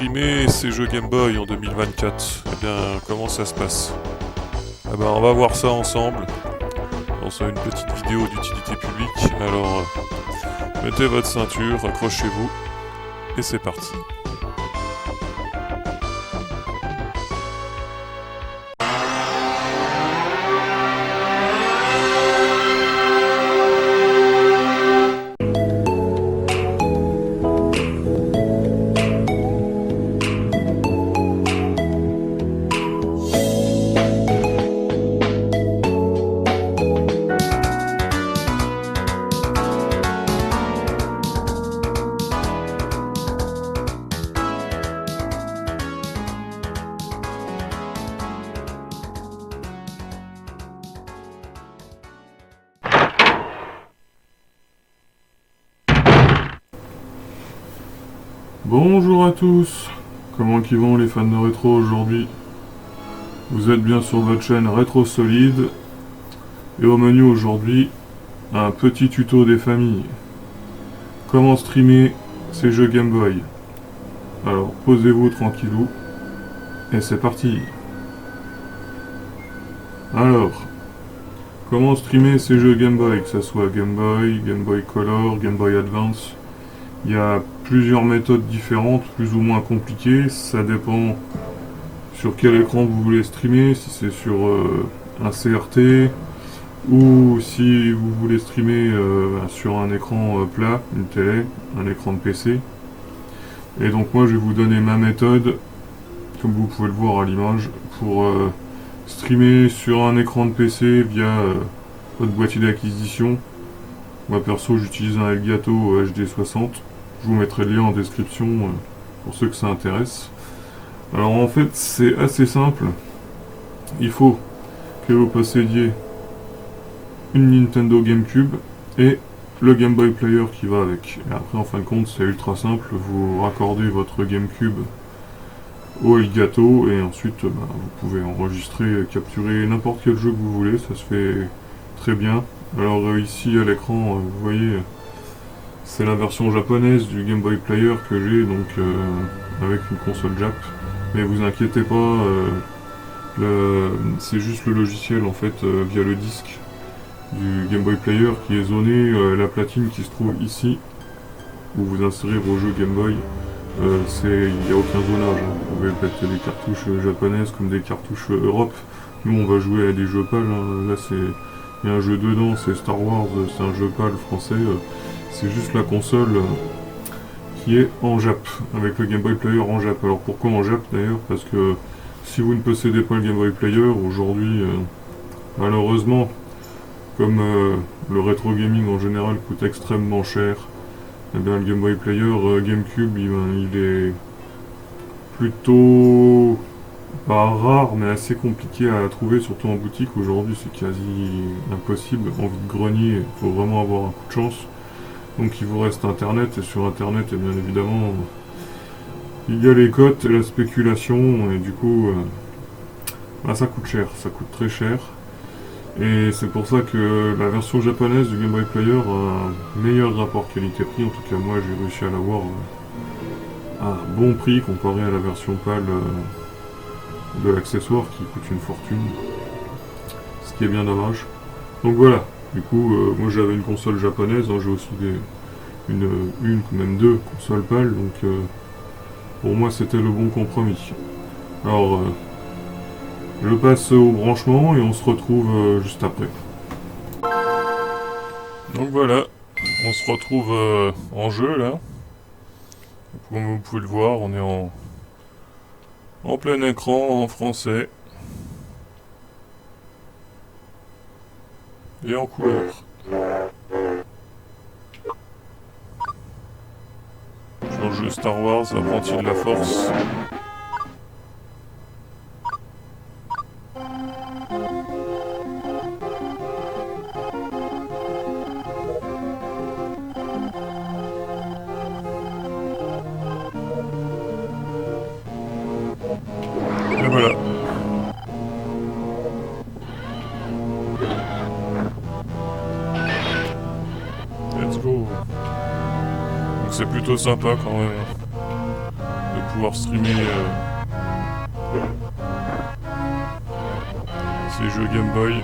streamer ces jeux Game Boy en 2024? Eh bien, comment ça se passe? Eh ben, on va voir ça ensemble dans une petite vidéo d'utilité publique. Alors, mettez votre ceinture, accrochez-vous, et c'est parti. Bonjour à tous, comment qu'ils vont les fans de rétro aujourd'hui? Vous êtes bien sur votre chaîne Rétro Solide, et au menu aujourd'hui, un petit tuto des familles. Comment streamer ces jeux Game Boy? Alors posez-vous tranquillou, et c'est parti. Alors, comment streamer ces jeux Game Boy, que ce soit Game Boy Color, Game Boy Advance? Il y a plusieurs méthodes différentes, plus ou moins compliquées, ça dépend sur quel écran vous voulez streamer, si c'est sur un CRT ou si vous voulez streamer sur un écran plat, une télé, un écran de PC. Et donc moi je vais vous donner ma méthode, comme vous pouvez le voir à l'image, pour streamer sur un écran de PC via votre boîtier d'acquisition. Moi perso j'utilise un Elgato HD60. Je vous mettrai le lien en description pour ceux que ça intéresse. Alors en fait c'est assez simple. Il faut que vous possédiez une Nintendo GameCube et le Game Boy Player qui va avec. Et après en fin de compte c'est ultra simple. Vous raccordez votre GameCube au Elgato et ensuite vous pouvez enregistrer, capturer n'importe quel jeu que vous voulez. Ça se fait très bien. Alors ici à l'écran vous voyez... c'est la version japonaise du Game Boy Player que j'ai, donc avec une console Jap. Mais vous inquiétez pas, c'est juste le logiciel en fait via le disque du Game Boy Player qui est zoné, la platine qui se trouve ici, où vous insérez vos jeux Game Boy. Il n'y a aucun zonage, hein. Vous pouvez mettre des cartouches japonaises comme des cartouches Europe. Nous on va jouer à des jeux PAL, hein. Là il y a un jeu dedans, c'est Star Wars, c'est un jeu PAL français. C'est juste la console qui est en Jap, avec le Game Boy Player en Jap. Alors pourquoi en Jap d'ailleurs? Parce que si vous ne possédez pas le Game Boy Player, aujourd'hui, malheureusement, comme le rétro gaming en général coûte extrêmement cher, eh bien, le Game Boy Player GameCube, il est plutôt pas rare, mais assez compliqué à trouver, surtout en boutique. Aujourd'hui, c'est quasi impossible. En vide-grenier, il faut vraiment avoir un coup de chance. Donc il vous reste internet, et sur internet et bien évidemment il y a les cotes et la spéculation, et du coup ça coûte cher, ça coûte très cher. Et c'est pour ça que la version japonaise du Game Boy Player a un meilleur rapport qualité-prix. En tout cas moi j'ai réussi à l'avoir à un bon prix comparé à la version PAL de l'accessoire qui coûte une fortune. Ce qui est bien dommage. Donc voilà. Du coup, moi j'avais une console japonaise, hein, j'ai aussi une ou même deux consoles PAL, donc pour moi c'était le bon compromis. Alors, je passe au branchement et on se retrouve juste après. Donc voilà, on se retrouve en jeu là. Comme vous pouvez le voir, on est en plein écran en français. Et en couleur. Sur le jeu Star Wars, l'apprenti de la force. Et voilà. Let's go. Donc c'est plutôt sympa quand même de pouvoir streamer ces jeux Game Boy.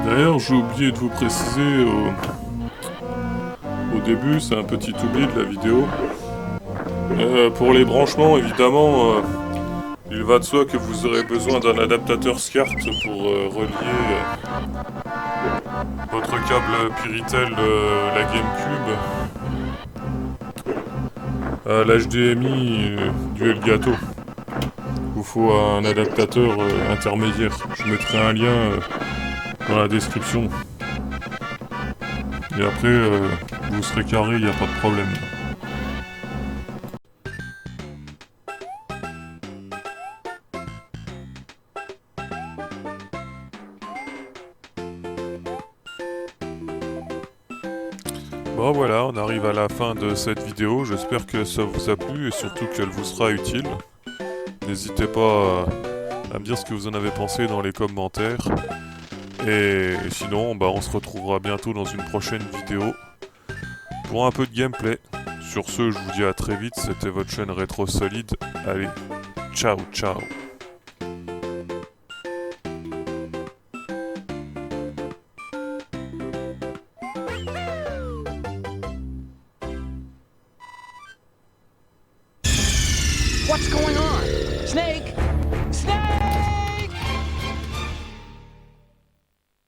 D'ailleurs, j'ai oublié de vous préciser au début, c'est un petit oubli de la vidéo. Pour les branchements, évidemment, il va de soi que vous aurez besoin d'un adaptateur SCART pour relier votre câble Piritel, la GameCube, à l'HDMI du Elgato. Il vous faut un adaptateur intermédiaire. Je mettrai un lien dans la description. Et après, vous serez carré, il n'y a pas de problème. Bon voilà, on arrive à la fin de cette vidéo, j'espère que ça vous a plu et surtout qu'elle vous sera utile. N'hésitez pas à me dire ce que vous en avez pensé dans les commentaires. Et sinon, on se retrouvera bientôt dans une prochaine vidéo pour un peu de gameplay. Sur ce, je vous dis à très vite, c'était votre chaîne Rétro Solide. Allez, ciao ciao. What's going on? Snake?